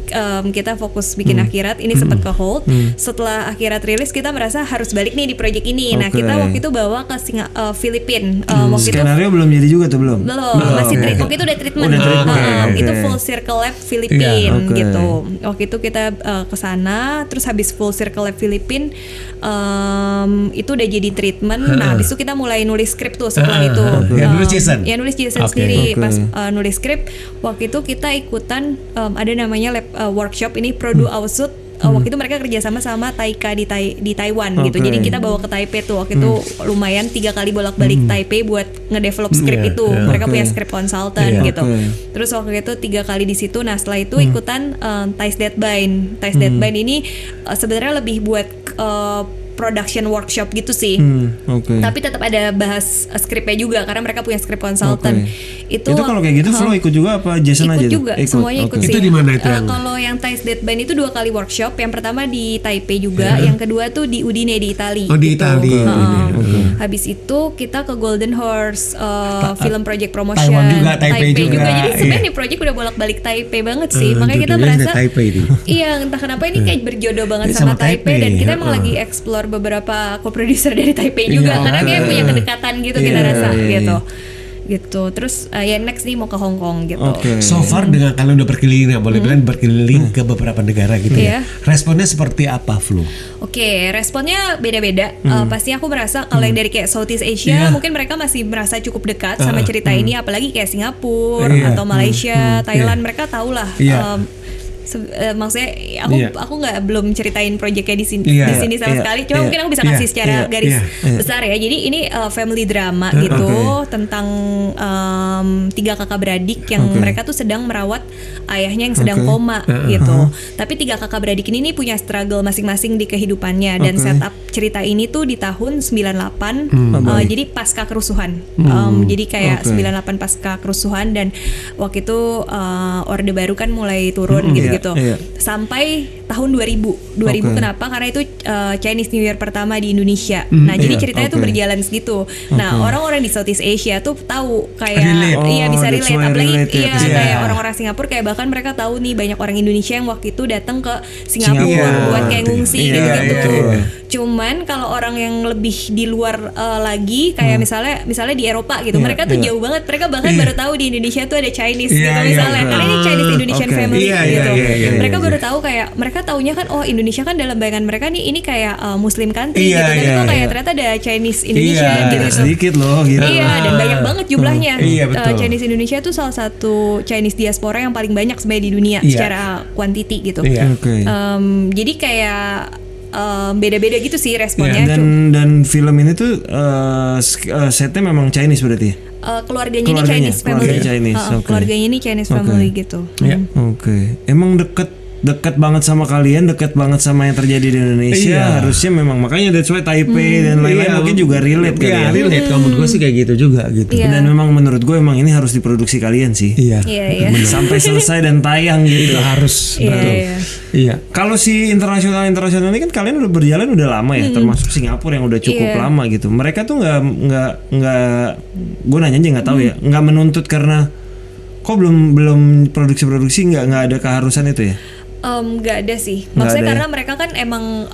kita fokus bikin Akhirat, ini sempat ke hold. Setelah Akhirat rilis kita merasa harus balik nih di project ini. Nah, kita waktu itu bawa ke Filipina. Skenario belum jadi juga tuh belum? Belum, masih waktu itu udah treatment. Itu Full Circle Lab Filipina gitu. Waktu itu kita ke sana, terus habis Full Circle Lab Filipina itu udah jadi treatment. Nah, habis itu kita mulai nulis skrip tuh setelah itu. Ya nulis Jason sendiri. Pas nulis skrip, waktu itu kita ikutan ada namanya lab workshop ini Produ Ausut. Waktu itu mereka kerjasama sama Taika di Taiwan gitu. Jadi kita bawa ke Taipei tuh. Waktu itu lumayan 3 kali bolak-balik Taipei buat ngedevelop skrip itu. Mereka punya skrip consultant gitu. Terus waktu itu 3 kali di situ. Nah setelah itu ikutan Ties That Bind. Ties That Bind ini sebenarnya lebih buat production workshop gitu sih. Tapi tetap ada bahas skripnya juga karena mereka punya skrip consultant. Itu kalau kayak gitu Flo ikut juga apa Jason aja? Ikut juga, semuanya ikut sih. Itu di mana itu kalau yang Ties That Bind itu 2 kali workshop. Yang pertama di Taipei juga, yang kedua tuh di Udine di Itali. Oh di Itali. Habis itu kita ke Golden Horse Film Project Promotion. Taiwan juga, Taipei juga. Jadi sebenarnya nih project udah bolak-balik Taipei banget sih. Makanya kita merasa iya entah kenapa ini kayak berjodoh banget sama Taipei dan kita emang lagi explore beberapa co-producer dari Taipei juga karena kayak punya kedekatan gitu kita rasa gitu. Terus next nih mau ke Hong Kong gitu. So far dengan kalian udah berkeliling boleh bilang berkeliling ke beberapa negara gitu ya. Responnya seperti apa Flo? Responnya beda-beda. Pasti aku merasa kalau yang dari kayak Southeast Asia mungkin mereka masih merasa cukup dekat sama cerita ini, apalagi kayak Singapura atau Malaysia, Thailand mereka tahu lah Maksudnya aku nggak belum ceritain proyeknya di sini sama sekali. Cuma mungkin aku bisa kasih secara garis besar ya. Jadi ini family drama gitu tentang 3 kakak beradik yang mereka tuh sedang merawat ayahnya yang sedang koma gitu. Tapi 3 kakak beradik ini nih punya struggle masing-masing di kehidupannya dan setup cerita ini tuh di tahun 98. Jadi pasca kerusuhan. Jadi kayak 98 pasca kerusuhan dan waktu itu Orde Baru kan mulai turun gitu-gitu. Sampai tahun 2000 kenapa? Karena itu Chinese New Year pertama di Indonesia. Nah jadi ceritanya tuh berjalan segitu. Nah orang-orang di Southeast Asia tuh tahu kayak bisa relate. Apalagi kayak orang-orang Singapura kayak bahkan mereka tahu nih banyak orang Indonesia yang waktu itu datang ke Singapura buat kayak ngungsi gitu. Cuman kalau orang yang lebih di luar lagi kayak misalnya di Eropa gitu, mereka tuh jauh banget. Mereka bahkan baru tahu di Indonesia tuh ada Chinese gitu misalnya. Karena ini Chinese Indonesian family gitu. Mereka baru tahu kayak mereka taunya kan Indonesia kan dalam bayangan mereka nih ini kayak Muslim country gitu. Tapi kok kayak ternyata ada Chinese Indonesia gitu. Sedikit loh gitu. Dan banyak banget jumlahnya. Chinese Indonesia tuh salah satu Chinese diaspora yang paling banyak sebenarnya di dunia secara quantity gitu. Jadi kayak beda-beda gitu sih responnya. Dan film ini tuh setnya memang Chinese berarti. Keluarganya ini Chinese family. Keluarganya ini Chinese family gitu. Emang dekat banget sama kalian, dekat banget sama yang terjadi di Indonesia. Harusnya memang makanya that's why Taipei dan lain-lain mungkin juga relate kan ya. Relate kalau menurut gue sih kayak gitu juga gitu. Dan memang menurut gue emang ini harus diproduksi kalian sih. Sampai selesai dan tayang gitu. Harus. Kalau si internasional ini kan kalian udah berjalan udah lama ya, termasuk Singapura yang udah cukup lama gitu. Mereka tuh nggak gue nanya aja nggak tahu ya, nggak menuntut karena kok belum produksi nggak ada keharusan itu ya. Nggak ada sih, maksudnya karena mereka kan emang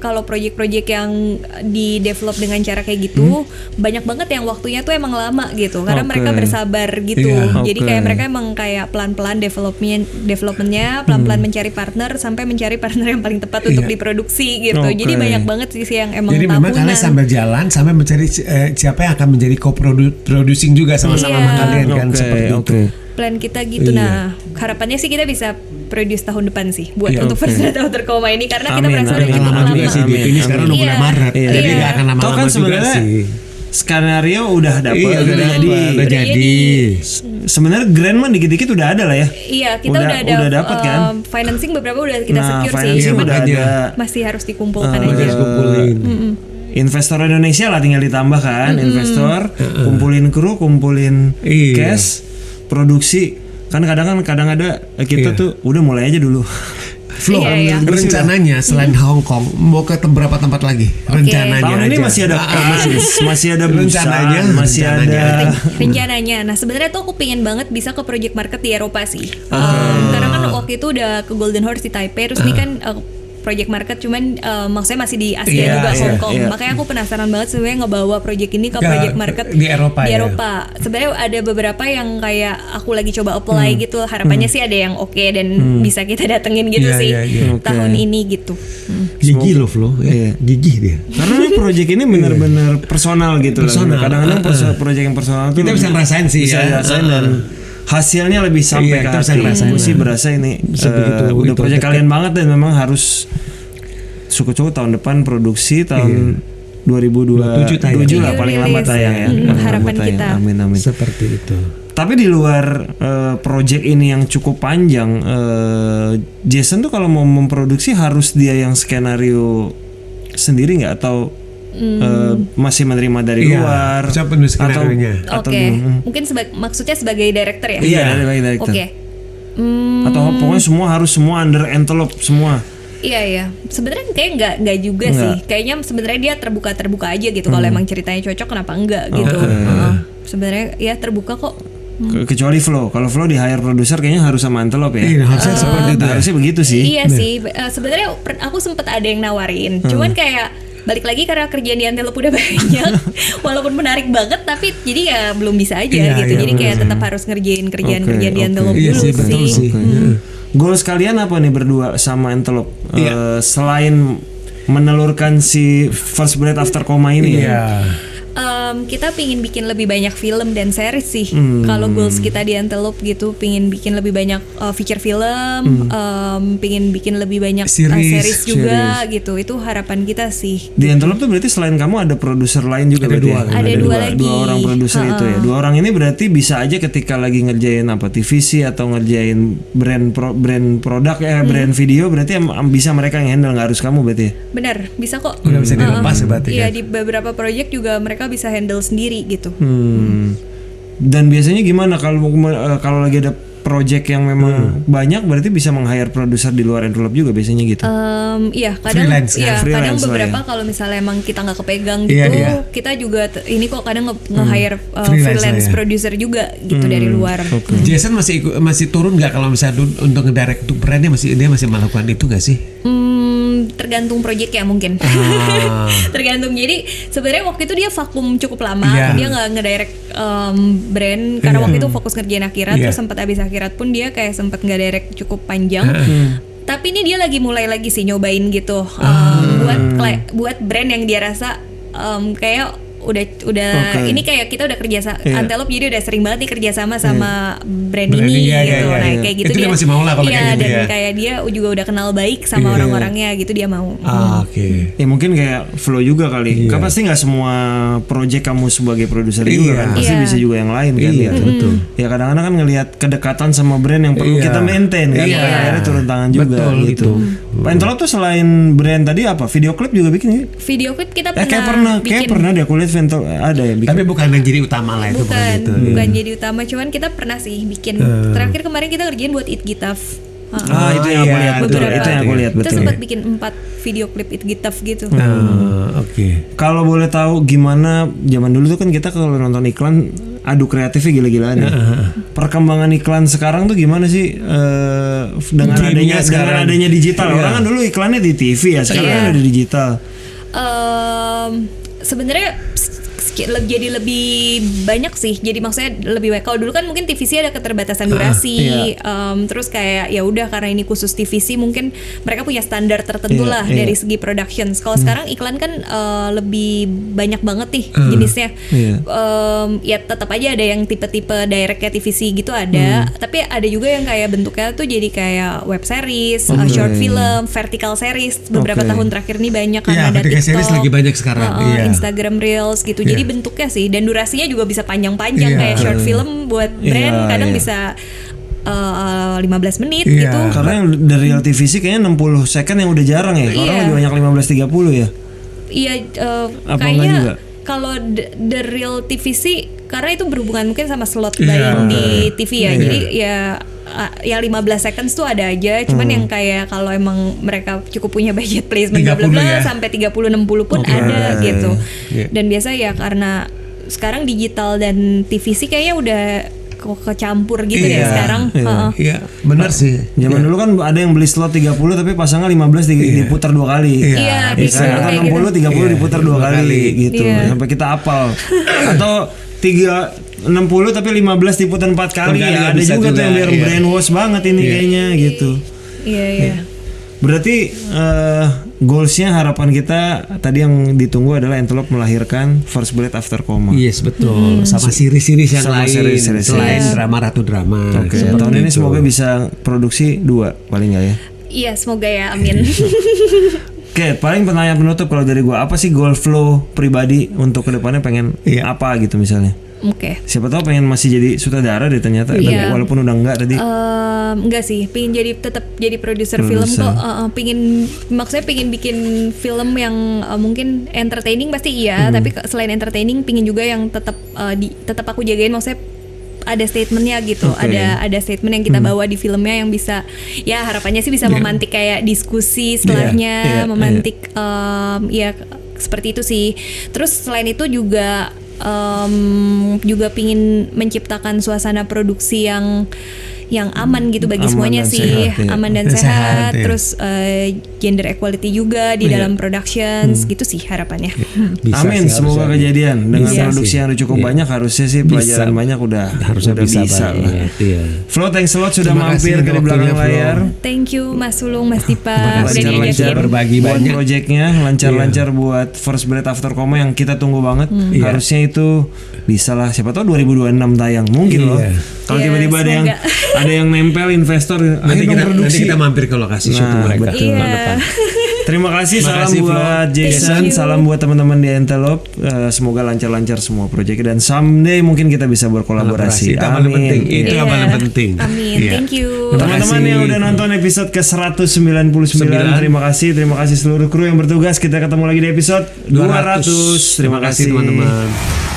kalau proyek-proyek yang di develop dengan cara kayak gitu banyak banget yang waktunya tuh emang lama gitu, karena mereka bersabar gitu. Jadi kayak mereka emang kayak pelan-pelan developmentnya pelan-pelan mencari partner sampai mencari partner yang paling tepat untuk diproduksi gitu. Jadi banyak banget sih yang emang jadi memang kalian sambil jalan sampai mencari siapa yang akan menjadi co-producing juga sama-sama sama kalian kan seperti itu. Plan kita gitu. Nah harapannya sih kita bisa produce tahun depan sih buat untuk First Red Outer Coma ini karena kita merasa udah cukup lama. Ini sekarang udah bulan Maret, jadi nggak akan lama-lama kan juga sih. Skenario udah dapet, udah jadi. Sebenarnya grand man dikit-dikit udah ada lah ya. Iya, kita udah dapet kan. Financing beberapa udah kita secure sih. Udah ada. Masih harus dikumpulkan aja. Investor Indonesia lah tinggal ditambah kan, investor, kumpulin kru, kumpulin cash, produksi. Kan kadang ada kita tuh udah mulai aja dulu. Flo, rencananya selain Hong Kong mau ke berapa tempat lagi? Rencananya tahun ini masih ada masih ada Busan, masih ada rencananya. Nah sebenarnya tuh aku pengen banget bisa ke project market di Eropa sih. Karena kan waktu itu udah ke Golden Horse di Taipei, terus ini kan project market cuman maksudnya masih di Asia juga, Hong Kong. Makanya aku penasaran banget sebenarnya ngebawa project ini ke project market di Eropa. Sebenarnya ada beberapa yang kayak aku lagi coba apply gitu. Harapannya sih ada yang oke dan bisa kita datengin gitu sih tahun ini gitu. Gigi loh Flo, gigi dia. Karena project ini benar-benar personal gitu. Kadang-kadang project yang personal tuh kita bisa ngerasain sih, bisa ngerasain dan hasilnya lebih sampai ke hati. Gue sih berasa ini udah proyek kalian banget dan memang harus cukup tahun depan produksi tahun 2027 lah paling lambat tayang ya. Harapan kita. Amin. Seperti itu. Tapi di luar project ini yang cukup panjang, Jason tuh kalau mau memproduksi harus dia yang skenario sendiri nggak atau masih menerima dari luar siapa nulis skenario-nya? Mungkin maksudnya sebagai director ya? Iya, sebagai director. Atau pokoknya semua under envelope semua. Iya. Sebenarnya kayak enggak juga sih. Kayaknya sebenarnya dia terbuka aja gitu. Kalau emang ceritanya cocok kenapa enggak gitu. Sebenarnya ya terbuka kok. Kecuali Flo. Kalau Flo di hire produser kayaknya harus sama envelope ya. Iya, harusnya seperti itu. Harusnya begitu sih. Iya sih. Sebenarnya aku sempet ada yang nawarin. Cuman kayak balik lagi karena kerjaan di Antelope udah banyak, walaupun menarik banget tapi jadi ya belum bisa aja gitu. Jadi kayak tetap harus ngerjain kerjaan di Antelope dulu sih. Goals kalian apa nih berdua sama Antelope? Selain menelurkan si First Breath After Coma ini Kita pingin bikin lebih banyak film dan series sih. Kalau goals kita di Antelope gitu, pingin bikin lebih banyak feature film, pingin bikin lebih banyak series juga gitu. Itu harapan kita sih. Di Antelope tuh berarti selain kamu ada produser lain juga? Ada dua. Ada dua lagi. Dua orang produser itu ya. Dua orang ini berarti bisa aja ketika lagi ngerjain apa TVC atau ngerjain brand produk brand video, berarti bisa mereka yang handle, nggak harus kamu berarti ya? Benar, bisa kok. Udah bisa dilepas ya berarti. Iya, di beberapa project juga mereka bisa handle sendiri gitu. Dan biasanya gimana kalau lagi ada project yang memang banyak, berarti bisa meng-hire produser di luar Antelope juga biasanya gitu? Iya, kadang Freelance, kadang Freelance beberapa lah ya. kalau misalnya emang kita nggak kepegang gitu, kita juga ini kok kadang nge-hire freelance producer juga gitu dari luar. Jason masih turun nggak kalau misalnya untuk ngedirect untuk brandnya, dia masih melakukan itu nggak sih? Tergantung proyeknya mungkin. Tergantung. Jadi sebenarnya waktu itu dia vakum cukup lama. Dia nggak ngedirect brand karena waktu itu fokus ngerjain akhirat. Terus sempat habis akhirat pun dia kayak sempat nggak direct cukup panjang. Tapi ini dia lagi mulai lagi sih nyobain gitu buat brand yang dia rasa kayak udah ini kayak kita udah kerja Antelope, jadi udah sering banget nih kerja sama brand ini gitu. Nah kayak gitu itu dia masih mau lah kalau kayak gitu dan ya. kayak dia juga udah kenal baik sama orang-orangnya gitu, dia mau. Oke. Ya mungkin kayak flow juga kali. Kan pasti nggak semua project kamu sebagai produser juga kan. Pasti bisa juga yang lain kan. Betul. Ya kadang-kadang kan ngelihat kedekatan sama brand yang perlu kita maintain kan. Akhirnya turun tangan juga gitu. Antelope tuh selain brand tadi apa? Video klip juga bikin ya? Video klip kita pernah bikin. Kayak pernah deh aku lihat ada ya bikin. Tapi bukan yang jadi utama lah itu. Bukan jadi utama, cuman kita pernah sih bikin. Terakhir kemarin kita ngerjain buat It Gitaf. Itu yang aku lihat betul. Itu yang aku lihat betul. Kita sempat bikin 4 video klip It Gitaf gitu. Oke. Kalau boleh tahu gimana zaman dulu tuh kan kita kalau nonton iklan adu kreatifnya gila-gilaan ya. Perkembangan iklan sekarang tuh gimana sih dengan adanya digital? Orang kan dulu iklannya di TV ya, sekarang kan ada digital. Sebenarnya jadi lebih banyak sih. Jadi maksudnya lebih baik. Kalau dulu kan mungkin TVC ada keterbatasan durasi, terus kayak ya udah karena ini khusus TVC mungkin mereka punya standar tertentu lah dari segi production. Kalau sekarang iklan kan lebih banyak banget nih jenisnya. Ya tetap aja ada yang tipe-tipe directnya TVC gitu ada, tapi ada juga yang kayak bentuknya tuh jadi kayak web series, short film, vertical series. Beberapa tahun terakhir nih banyak karena ada TikTok, series lagi banyak sekarang, Instagram Reels gitu. Jadi bentuknya sih dan durasinya juga bisa panjang-panjang kayak short film buat brand kadang bisa 15 menit gitu. Karena yang dari real TVC kayaknya 60 second yang udah jarang ya. Orang lebih banyak 15-30 ya. Iya, kayaknya kalau the real TVC karena itu berhubungan mungkin sama slot buying di TV ya. Jadi ya 15 seconds tuh ada aja, cuman yang kayak kalau emang mereka cukup punya budget placement sampai 30-60 pun ada gitu. Dan biasa ya karena sekarang digital dan TVC kayaknya udah kecampur gitu deh sekarang. Iya, benar sih. Zaman dulu kan ada yang beli slot 30 tapi pasangnya 15 diputar 2 kali. Iya, atau 60 30 diputar 2 kali gitu. Sampai kita hafal. Atau 60 tapi 15 diputar 4 kali ya, ada juga tuh yang biar brainwash banget ini kayaknya gitu. Iya. Berarti goalsnya, harapan kita tadi yang ditunggu adalah Antelope melahirkan First Blade After Coma. Yes, betul. Sama series-series yang lain selain drama Ratu Drama. Tahun ini semoga bisa produksi 2 paling nggak ya? Iya, semoga ya, amin. Oke, paling pertanyaan penutup kalau dari gua, apa sih goal flow pribadi untuk kedepannya, pengen apa gitu misalnya? Siapa tahu pengen masih jadi sutradara deh ternyata, walaupun udah enggak tadi. Enggak sih, pengen tetap jadi produser film kok. Maksudnya pengen bikin film yang mungkin entertaining pasti tapi selain entertaining pengen juga yang tetap aku jagain, maksudnya ada statementnya gitu, ada statement yang kita bawa di filmnya yang bisa, ya harapannya sih bisa memantik kayak diskusi setelahnya, memantik ya seperti itu sih. Terus selain itu juga pingin menciptakan suasana produksi yang yang aman gitu bagi semuanya sih, aman dan sehat. Terus gender equality juga di dalam productions gitu sih harapannya. Amin, semoga kejadian dengan produksi yang cukup banyak, harusnya sih pelajaran banyak udah bisa lah. Flo, thanks a lot sudah mampir ke belakang layar. Thank you Mas Sulung, Mas Dipa udah lancar berbagi buat banyak projectnya, lancar-lancar buat First Breath After Coma yang kita tunggu banget. Harusnya itu bisa lah, siapa tahu 2026 tayang mungkin loh. Kalau tiba-tiba ada yang nempel investor, nanti kita mampir ke lokasi syuting mereka tahun depan. Terima kasih, salam buat Jason, salam buat teman-teman di Antelope. Semoga lancar-lancar semua proyeknya dan someday mungkin kita bisa berkolaborasi. Itu yang paling penting. Itu yang paling penting. Amin. Thank you. Teman-teman yang udah nonton episode ke 199, terima kasih seluruh kru yang bertugas. Kita ketemu lagi di episode 200. Terima kasih teman-teman.